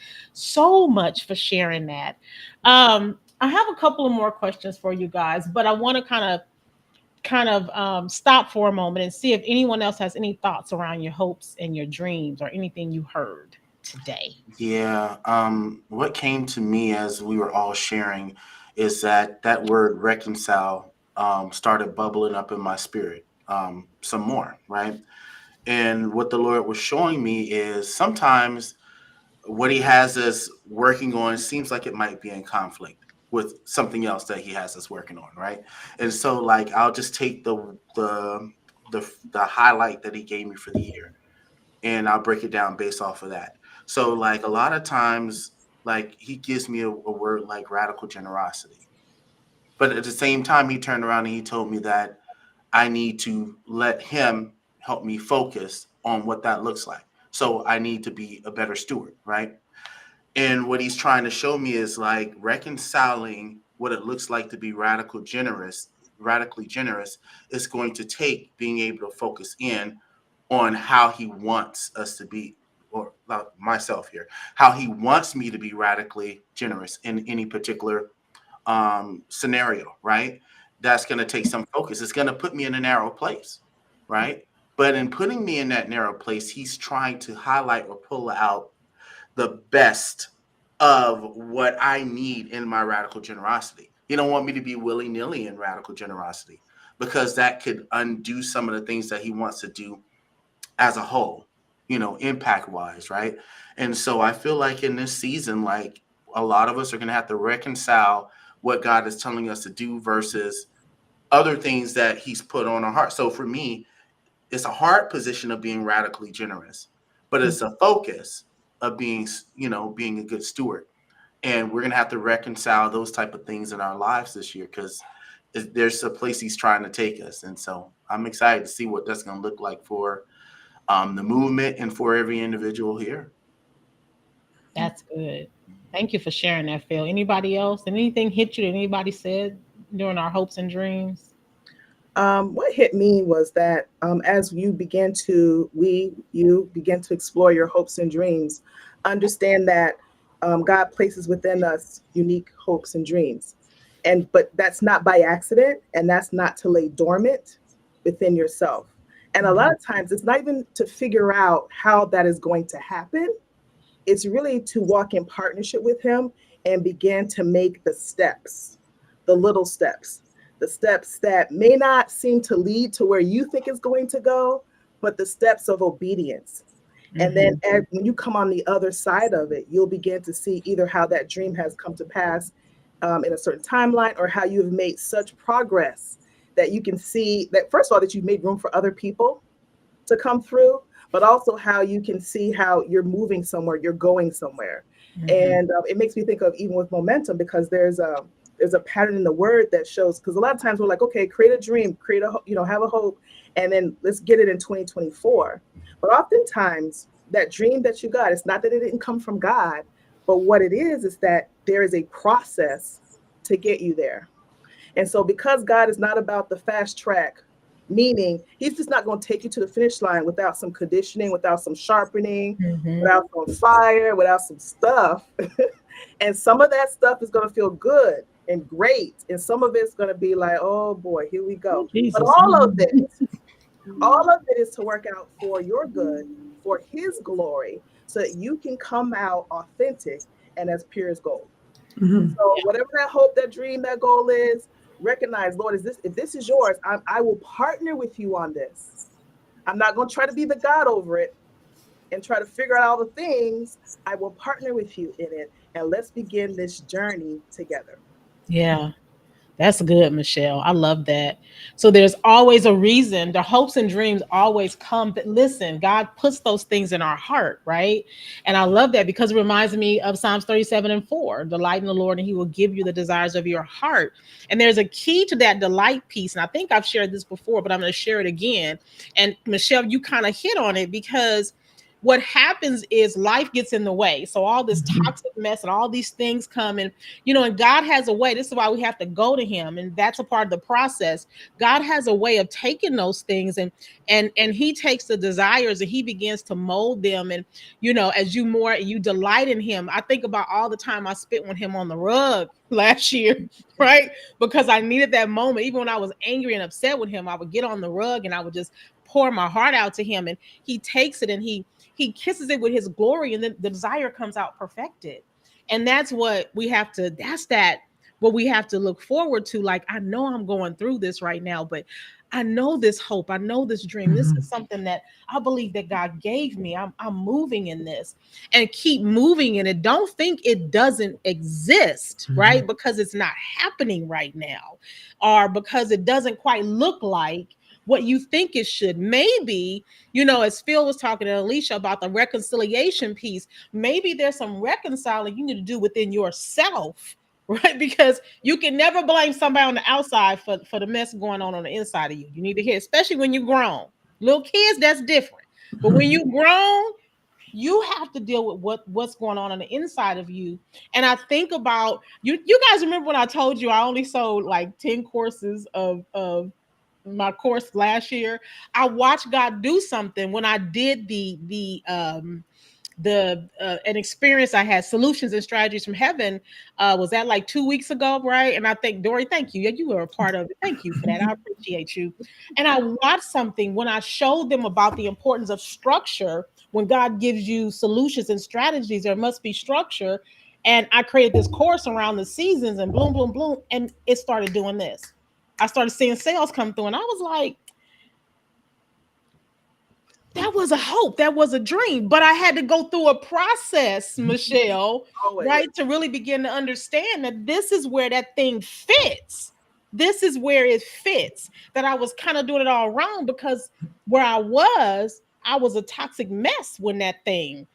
for sharing that. I have a couple of more questions for you guys, but I want to kind of stop for a moment and see if anyone else has any thoughts around your hopes and your dreams or anything you heard today. Yeah. What came to me as we were all sharing is that word reconcile started bubbling up in my spirit some more, right? And what the Lord was showing me is sometimes what he has us working on seems like it might be in conflict with something else that he has us working on, right? And so like I'll just take the highlight that he gave me for the year and I'll break it down based off of that. So like a lot of times, like he gives me a word like radical generosity. But at the same time, he turned around and he told me that I need to let him help me focus on what that looks like. So I need to be a better steward, right? And what he's trying to show me is like reconciling what it looks like to be radically generous is going to take being able to focus in on how he wants us to be, or myself here, how he wants me to be radically generous in any particular scenario, right? That's going to take some focus. It's going to put me in a narrow place, right? But in putting me in that narrow place, he's trying to highlight or pull out the best of what I need in my radical generosity. He don't want me to be willy-nilly in radical generosity because that could undo some of the things that he wants to do as a whole, impact-wise, right? And so I feel like in this season, like a lot of us are going to have to reconcile what God is telling us to do versus other things that he's put on our heart. So for me, it's a hard position of being radically generous, but it's a focus of being a good steward. And we're going to have to reconcile those type of things in our lives this year because there's a place he's trying to take us. And so I'm excited to see what that's going to look like for the movement and for every individual here. That's good. Thank you for sharing that, Phil. Anybody else? Anything hit you that anybody said during our hopes and dreams? What hit me was that as you begin to explore your hopes and dreams, understand that God places within us unique hopes and dreams. But that's not by accident, and that's not to lay dormant within yourself. And a lot of times it's not even to figure out how that is going to happen. It's really to walk in partnership with him and begin to make the steps, the little steps, the steps that may not seem to lead to where you think it's going to go, but the steps of obedience. And then when you come on the other side of it, you'll begin to see either how that dream has come to pass in a certain timeline, or how you have made such progress that you can see that, first of all, that you've made room for other people to come through, but also how you can see how you're moving somewhere, you're going somewhere. And it makes me think of, even with momentum, because there's a pattern in the word that shows, because a lot of times we're like, okay, create a dream, have a hope, and then let's get it in 2024. But oftentimes that dream that you got, it's not that it didn't come from God, but what it is that there is a process to get you there. And so because God is not about the fast track, meaning he's just not going to take you to the finish line without some conditioning, without some sharpening, without some fire, without some stuff. And some of that stuff is going to feel good and great. And some of it's going to be like, oh boy, here we go. But all of it is to work out for your good, for his glory, so that you can come out authentic and as pure as gold. So whatever that hope, that dream, that goal is, recognize, Lord, if this is yours, I will partner with you on this. I'm not going to try to be the God over it and try to figure out all the things. I will partner with you in it, and let's begin this journey together. Yeah. That's good, Michelle. I love that. So there's always a reason. The hopes and dreams always come. But listen, God puts those things in our heart, right? And I love that, because it reminds me of Psalms 37:4. Delight in the Lord, and he will give you the desires of your heart. And there's a key to that delight piece. And I think I've shared this before, but I'm going to share it again. And Michelle, you kind of hit on it, because what happens is life gets in the way. So all this toxic mess and all these things come, and and God has a way. This is why we have to go to him, and that's a part of the process. God has a way of taking those things and he takes the desires and he begins to mold them. And as you delight in him. I think about all the time I spent with him on the rug last year, right? Because I needed that moment. Even when I was angry and upset with him, I would get on the rug and I would just pour my heart out to him, and he takes it and he kisses it with his glory, and then the desire comes out perfected. And that's what we have to, what we have to look forward to. Like, I know I'm going through this right now, but I know this hope. I know this dream. This is something that I believe that God gave me. I'm moving in this, and keep moving in it. Don't think it doesn't exist, right? Because it's not happening right now, or because it doesn't quite look like what you think it should. Maybe, as Phil was talking to Alicia about the reconciliation piece, maybe there's some reconciling you need to do within yourself, right? Because you can never blame somebody on the outside for the mess going on the inside of you. You need to hear, especially when you're grown. Little kids, that's different. But when you're grown, you have to deal with what's going on the inside of you. And I think about, you guys remember when I told you I only sold like 10 courses of my course last year? I watched God do something when I did an experience I had, Solutions and Strategies from Heaven. Was that like 2 weeks ago, right? And I think, Dory, thank you. Yeah, you were a part of it. Thank you for that. I appreciate you. And I watched something when I showed them about the importance of structure. When God gives you solutions and strategies, there must be structure. And I created this course around the seasons, and boom, boom, boom. And it started doing this. I started seeing sales come through, and I was like, that was a hope, that was a dream. But I had to go through a process, Michelle, right, to really begin to understand that this is where that thing fits. This is where it fits. That I was kind of doing it all wrong, because where I was a toxic mess when that thing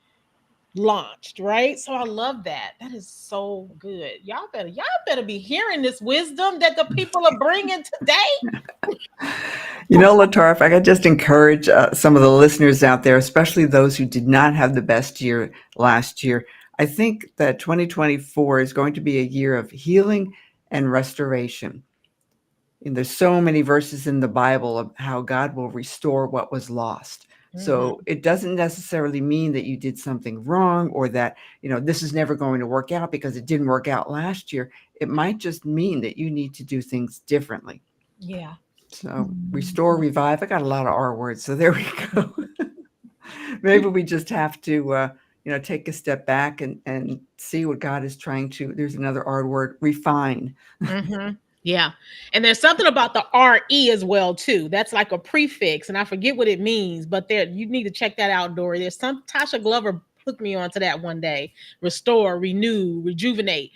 launched, right? So I love that. That is so good. Y'all better be hearing this wisdom that the people are bringing today. LaTara, if I could just encourage some of the listeners out there, especially those who did not have the best year last year, I think that 2024 is going to be a year of healing and restoration. And there's so many verses in the Bible of how God will restore what was lost. So it doesn't necessarily mean that you did something wrong or that, this is never going to work out because it didn't work out last year. It might just mean that you need to do things differently. Yeah. So restore, revive. I got a lot of R words. So there we go. Maybe we just have to, take a step back and see what God is trying to, there's another R word, refine. Yeah. And there's something about the RE as well, too. That's like a prefix, and I forget what it means, but you need to check that out, Dory. There's Tasha Glover hooked me onto that one day. Restore, renew, rejuvenate.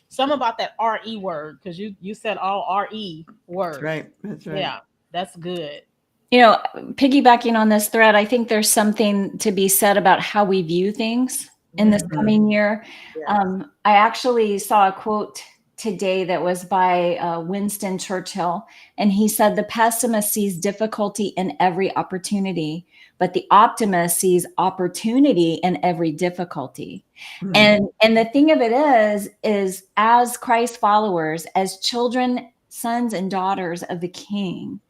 Something about that RE word, because you said all RE words. That's right. Yeah, that's good. Piggybacking on this thread, I think there's something to be said about how we view things in this coming year. Yes. I actually saw a quote today that was by Winston Churchill, and he said, "The pessimist sees difficulty in every opportunity, but the optimist sees opportunity in every difficulty." And the thing of it is as Christ followers, as children, sons and daughters of the King,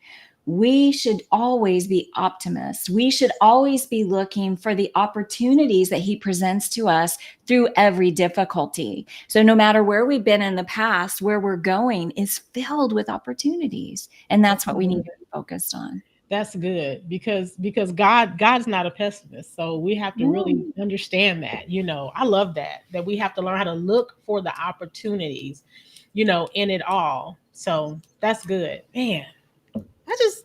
we should always be optimists. We should always be looking for the opportunities that he presents to us through every difficulty. So no matter where we've been in the past, where we're going is filled with opportunities. And that's what we need to be focused on. That's good because God's not a pessimist. So we have to really understand that, I love that we have to learn how to look for the opportunities, in it all. So that's good, man. This is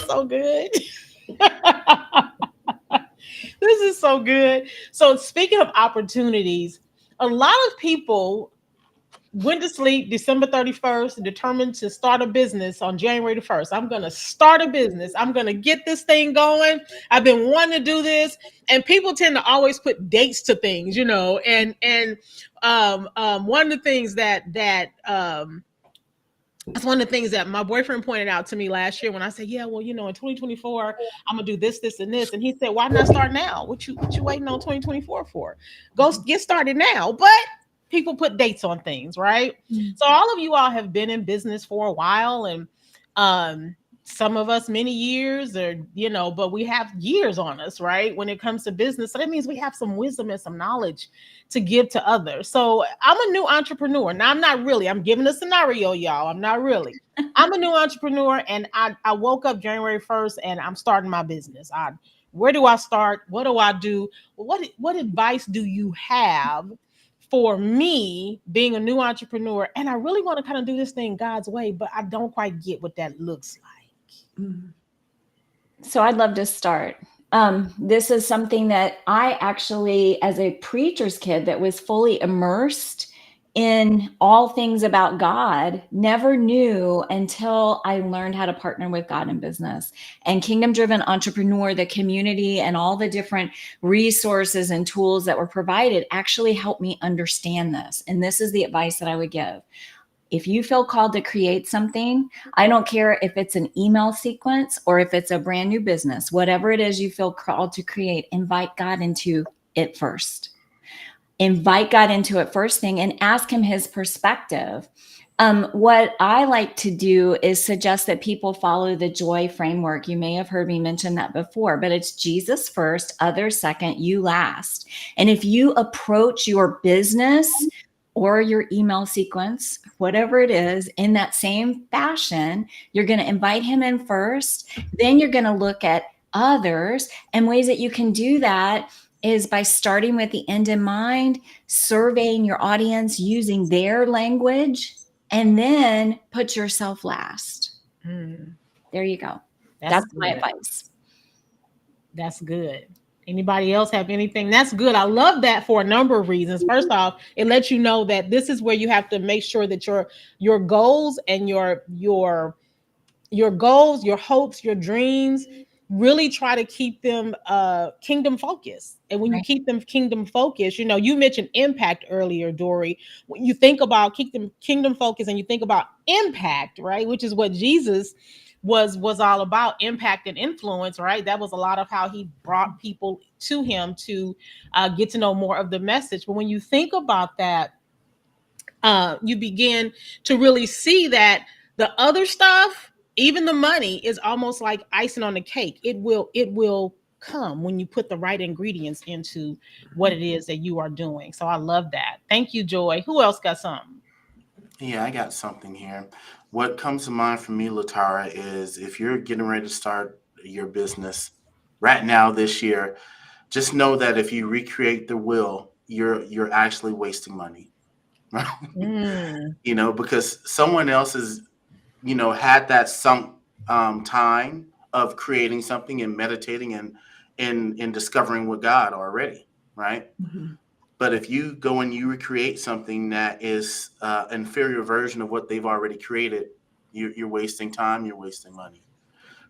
so good. This is so good. So speaking of opportunities, a lot of people went to sleep December 31st and determined to start a business on January the 1st. I'm going to start a business. I'm going to get this thing going. I've been wanting to do this. And people tend to always put dates to things, and one of the things that's one of the things that my boyfriend pointed out to me last year when I said, yeah, well, in 2024, I'm going to do this, this, and this. And he said, why not start now? What you waiting on 2024 for? Go get started now. But people put dates on things, right? So all of you all have been in business for a while, and some of us many years, or but we have years on us, right? When it comes to business. So that means we have some wisdom and some knowledge to give to others. So I'm a new entrepreneur. Now I'm not really, I'm giving a scenario, y'all. I'm not really. I'm a new entrepreneur, and I woke up January 1st and I'm starting my business. Where do I start? What do I do? What advice do you have for me being a new entrepreneur? And I really want to kind of do this thing God's way, but I don't quite get what that looks like. So I'd love to start. This is something that I actually, as a preacher's kid that was fully immersed in all things about God, never knew until I learned how to partner with God in business. And Kingdom Driven Entrepreneur, the community and all the different resources and tools that were provided actually helped me understand this. And this is the advice that I would give. If you feel called to create something, I don't care if it's an email sequence or if it's a brand new business, whatever it is you feel called to create, invite God into it first. Invite God into it first thing and ask him his perspective. What I like to do is suggest that people follow the joy framework. You may have heard me mention that before, but it's Jesus first, others second, you last. And if you approach your business or your email sequence, whatever it is, in that same fashion, you're going to invite him in first. Then you're going to look at others, and ways that you can do that is by starting with the end in mind, surveying your audience using their language, and then put yourself last. There you go. That's my advice. That's good. Anybody else have anything? That's good. I love that for a number of reasons. First off, it lets you know that this is where you have to make sure that your goals and your goals, your hopes, your dreams, really try to keep them kingdom focused. And when you keep them kingdom focused, you mentioned impact earlier, Dory. When you think about keep them kingdom focused and you think about impact, right? Which is what Jesus was all about, impact and influence, right? That was a lot of how he brought people to him to get to know more of the message. But when you think about that, you begin to really see that the other stuff even the money is almost like icing on the cake. It will come when you put the right ingredients into what it is that you are doing. So I love that. Thank you, Joy. Who else got something? Yeah, I got something here. What comes to mind for me, LaTara, is if you're getting ready to start your business right now this year, just know that if you recreate the wheel, you're actually wasting money. Mm, Because someone else has, had that sunk time of creating something and meditating and discovering with God already, right? Mhm. But if you go and you recreate something that is an inferior version of what they've already created, you're wasting time, you're wasting money,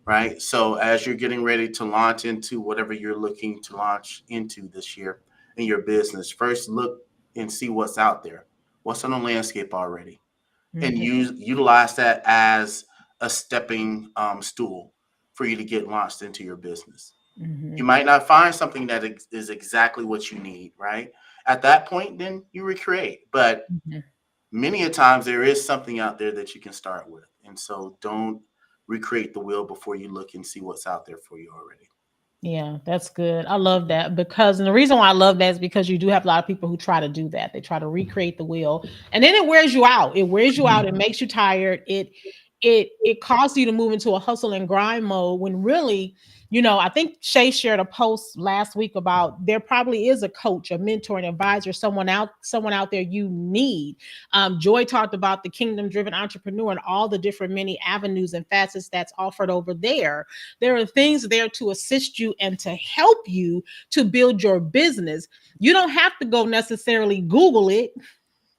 right? So as you're getting ready to launch into whatever you're looking to launch into this year in your business, first look and see what's out there, what's on the landscape already, and mhm, utilize that as a stepping stool for you to get launched into your business. You mhm, might not find something that is exactly what you need, right? At that point, then you recreate. But mhm. many a times there is something out there that you can start with. And so don't recreate the wheel before you look and see what's out there for you already. Yeah, that's good. I love that because, and the reason why I love that is because you do have a lot of people who try to do that. They try to recreate the wheel, and then it wears you out. It wears you out. It makes you tired. It causes you to move into a hustle and grind mode when really, I think Shay shared a post last week about there probably is a coach, a mentor, an advisor, someone out there you need. Joy talked about the kingdom driven entrepreneur and all the different many avenues and facets that's offered over there. There are things there to assist you and to help you to build your business. You don't have to go necessarily Google it.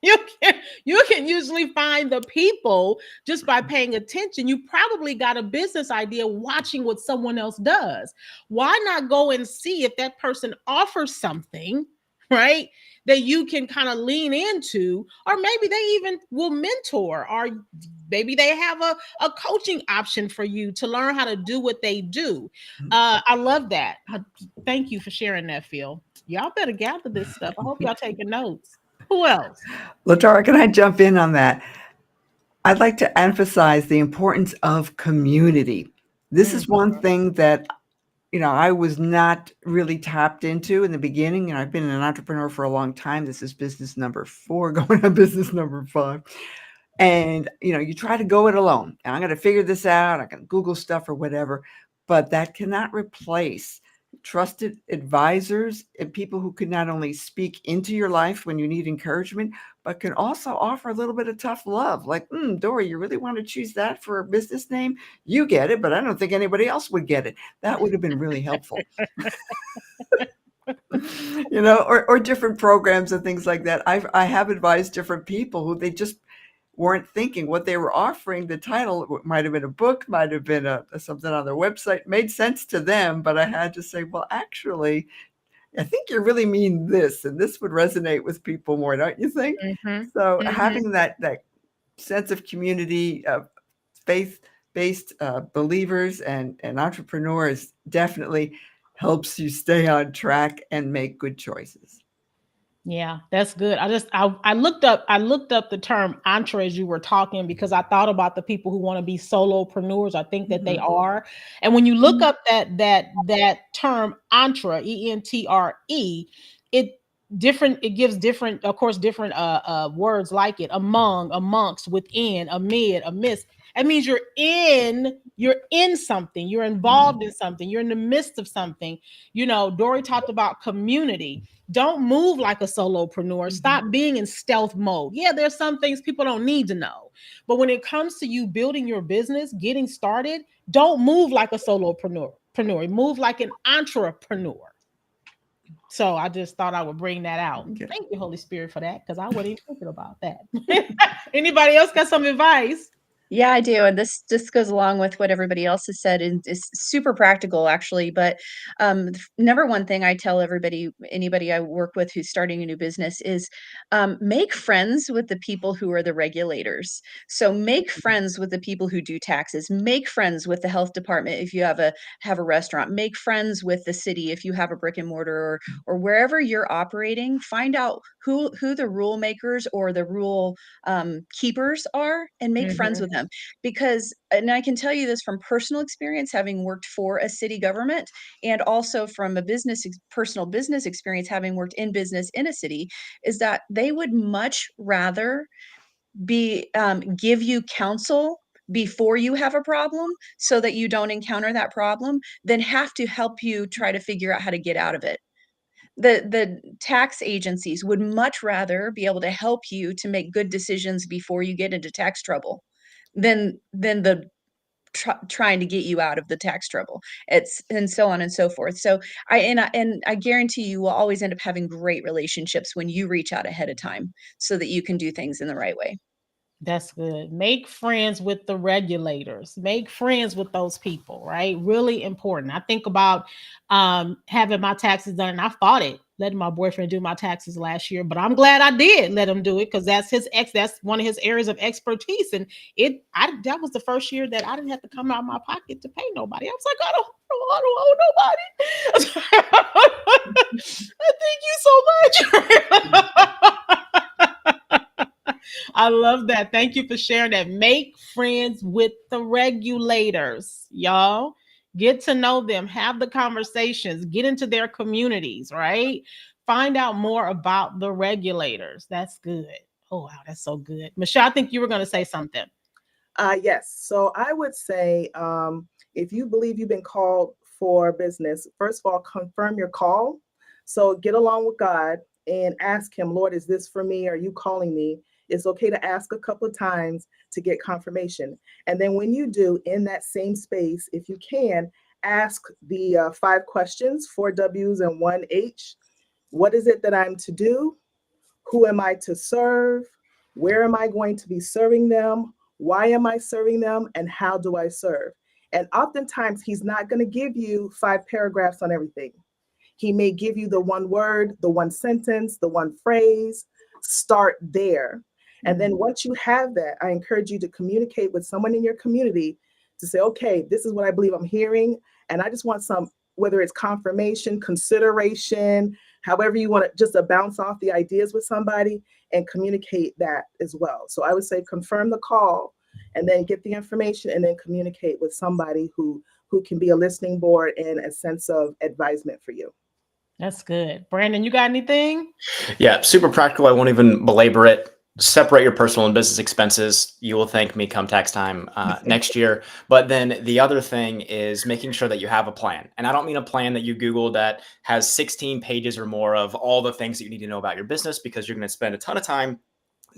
You can usually find the people just by paying attention. You probably got a business idea watching what someone else does. Why not go and see if that person offers something, right? That you can kind of lean into, or maybe they even will mentor, or maybe they have a coaching option for you to learn how to do what they do. I love that. Thank you for sharing that, Phil. Y'all better gather this stuff. I hope y'all taking notes. Who else? LaTara, can I jump in on that? I'd like to emphasize the importance of community. This is one thing that I was not really tapped into in the beginning, and I've been an entrepreneur for a long time. This is business number 4, going on business number 5. And, you try to go it alone. And I'm going to figure this out. I can Google stuff or whatever, but that cannot replace trusted advisors and people who can not only speak into your life when you need encouragement, but can also offer a little bit of tough love. Like, Dory, you really want to choose that for a business name? You get it, but I don't think anybody else would get it. That would have been really helpful. Or different programs and things like that. I have advised different people who they just weren't thinking what they were offering. The title might have been a book, might have been something on their website, made sense to them, but I had to say, well, actually, I think you really mean this, and this would resonate with people more, don't you think? So having that sense of community, faith-based believers and entrepreneurs definitely helps you stay on track and make good choices. Yeah, that's good. I looked up the term entre as you were talking because I thought about the people who want to be solopreneurs. I think that they are. And when you look up that term entre, ENTRE, it gives different, of course, different words like it: among, amongst, within, amid, amidst. That means you're in something, you're involved in something, you're in the midst of something. Dory talked about community. Don't move like a solopreneur. Stop being in stealth mode. Yeah, there's some things people don't need to know. But when it comes to you building your business, getting started, don't move like a solopreneur. Move like an entrepreneur. So I just thought I would bring that out. Okay. Thank you, Holy Spirit, for that, because I wasn't even thinking about that. Anybody else got some advice? Yeah, I do. And this just goes along with what everybody else has said and is super practical, actually. But number one thing I tell anybody I work with who's starting a new business is make friends with the people who are the regulators. So make friends with the people who do taxes. Make friends with the health department if you have a restaurant. Make friends with the city if you have a brick and mortar, or wherever you're operating. Find out who the rule makers or the rule keepers are, and make friends with them. him. Because, and I can tell you this from personal experience, having worked for a city government, and also from a personal business experience, having worked in business in a city, is that they would much rather give you counsel before you have a problem so that you don't encounter that problem, than have to help you try to figure out how to get out of it. The tax agencies would much rather be able to help you to make good decisions before you get into tax trouble than trying to get you out of the tax trouble. And so on and so forth. So I guarantee you will always end up having great relationships when you reach out ahead of time so that you can do things in the right way. That's good. Make friends with the regulators. Make friends with those people, right? Really important. I think about having my taxes done, and I fought it, letting my boyfriend do my taxes last year, but I'm glad I did let him do it, because that's one of his areas of expertise. And that was the first year that I didn't have to come out of my pocket to pay nobody. I was like, I don't owe nobody. Thank you so much. I love that. Thank you for sharing that. Make friends with the regulators, y'all. Get to know them, have the conversations, get into their communities, right? Find out more about the regulators. That's good. Oh, wow, that's so good. Michelle, I think you were going to say something. Yes. So I would say, if you believe you've been called for business, first of all, confirm your call. So get along with God and ask him, Lord, is this for me? Are you calling me? It's okay to ask a couple of times to get confirmation. And then when you do, in that same space, if you can, ask the 5 questions, 4 W's and 1 H. What is it that I'm to do? Who am I to serve? Where am I going to be serving them? Why am I serving them? And how do I serve? And oftentimes he's not going to give you 5 paragraphs on everything. He may give you the 1 word, the 1 sentence, the 1 phrase. Start there. And then once you have that, I encourage you to communicate with someone in your community to say, okay, this is what I believe I'm hearing. And I just want some, whether it's confirmation, consideration, however you want to, just to bounce off the ideas with somebody and communicate that as well. So I would say confirm the call and then get the information and then communicate with somebody who can be a listening board and a sense of advisement for you. That's good. Brandon, you got anything? Yeah, super practical. I won't even belabor it. Separate your personal and business expenses. You will thank me come tax time next year. But then the other thing is making sure that you have a plan. And I don't mean a plan that you Googled that has 16 pages or more of all the things that you need to know about your business, because you're going to spend a ton of time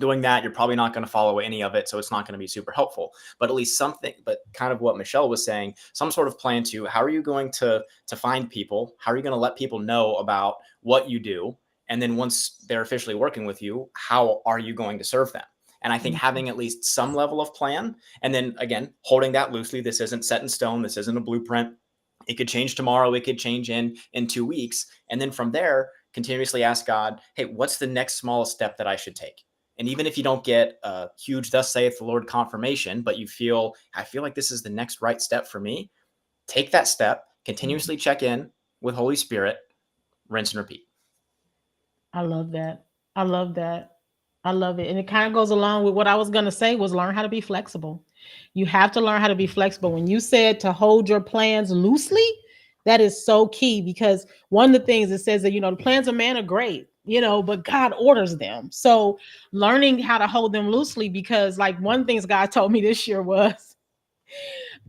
doing that. You're probably not going to follow any of it. So it's not going to be super helpful, but at least something, but kind of what Michelle was saying, some sort of plan to how are you going to find people? How are you going to let people know about what you do? And then once they're officially working with you, how are you going to serve them? And I think having at least some level of plan, and then again, holding that loosely. This isn't set in stone. This isn't a blueprint. It could change tomorrow. It could change in 2 weeks. And then from there, continuously ask God, hey, what's the next smallest step that I should take? And even if you don't get a huge thus saith the Lord confirmation, but I feel like this is the next right step for me, take that step, continuously check in with Holy Spirit, rinse and repeat. I love that. I love that. I love it. And it kind of goes along with what I was going to say, was learn how to be flexible. You have to learn how to be flexible. When you said to hold your plans loosely, that is so key, because one of the things it says that, the plans of man are great, but God orders them. So learning how to hold them loosely, because like one of the things God told me this year was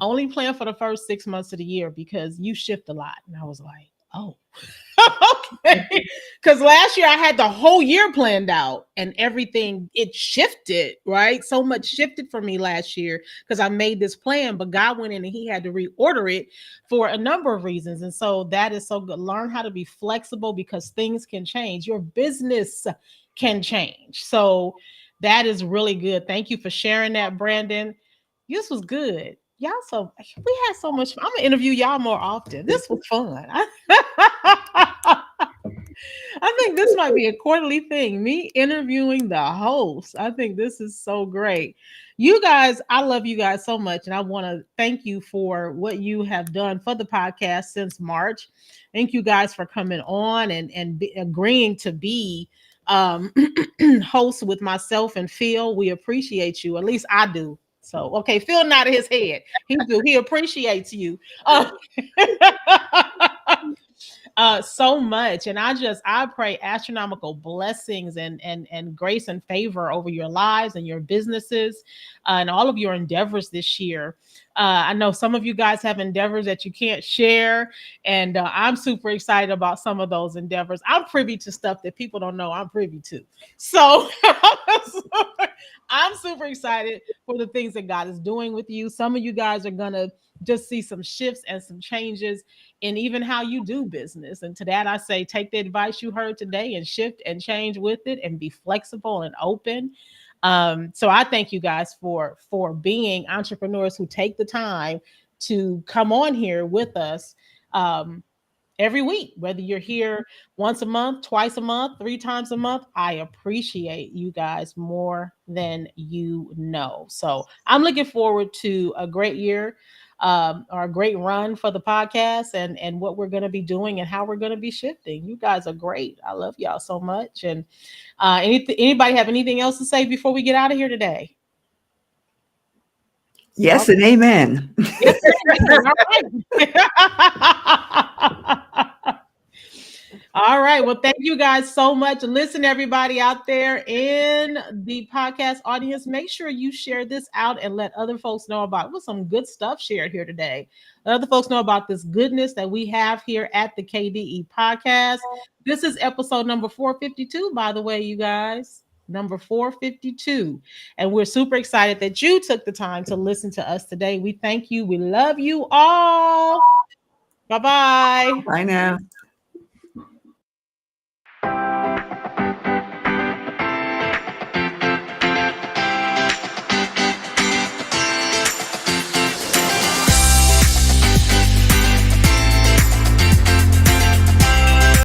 only plan for the first 6 months of the year, because you shift a lot. And I was like, oh, okay. Because last year I had the whole year planned out and everything, it shifted, right? So much shifted for me last year because I made this plan, but God went in and he had to reorder it for a number of reasons. And so that is so good. Learn how to be flexible, because things can change. Your business can change. So that is really good. Thank you for sharing that, Brandon. This was good. Y'all, so we had so much fun. I'm gonna interview y'all more often. This was fun. I think this might be a quarterly thing, me interviewing the host. I think this is so great. You guys, I love you guys so much, and I want to thank you for what you have done for the podcast since March. Thank you guys for coming on and agreeing to be host with myself and Phil. We appreciate you. At least I do. So, okay, Phil nodded his head. He appreciates you. So much. And I pray astronomical blessings and grace and favor over your lives and your businesses and all of your endeavors this year. I know some of you guys have endeavors that you can't share, and I'm super excited about some of those endeavors. I'm privy to stuff that people don't know I'm privy to. So I'm super excited for the things that God is doing with you. Some of you guys are going to just see some shifts and some changes in even how you do business. And to that, I say, take the advice you heard today and shift and change with it and be flexible and open. So I thank you guys for being entrepreneurs who take the time to come on here with us every week, whether you're here once a month, twice a month, 3 times a month. I appreciate you guys more than you know. So I'm looking forward to a great year or a great run for the podcast and what we're going to be doing and how we're going to be shifting. You guys are great. I love y'all so much. And anybody have anything else to say before we get out of here today? Yes, and amen. Yes, and amen. All right. All right. Well, thank you guys so much. Listen, everybody out there in the podcast audience, make sure you share this out and let other folks know about it. With some good stuff shared here today. Let other folks know about this goodness that we have here at the KDE Podcast. This is episode number 452, by the way, you guys. Number 452. And we're super excited that you took the time to listen to us today. We thank you. We love you all. Bye-bye. Bye now.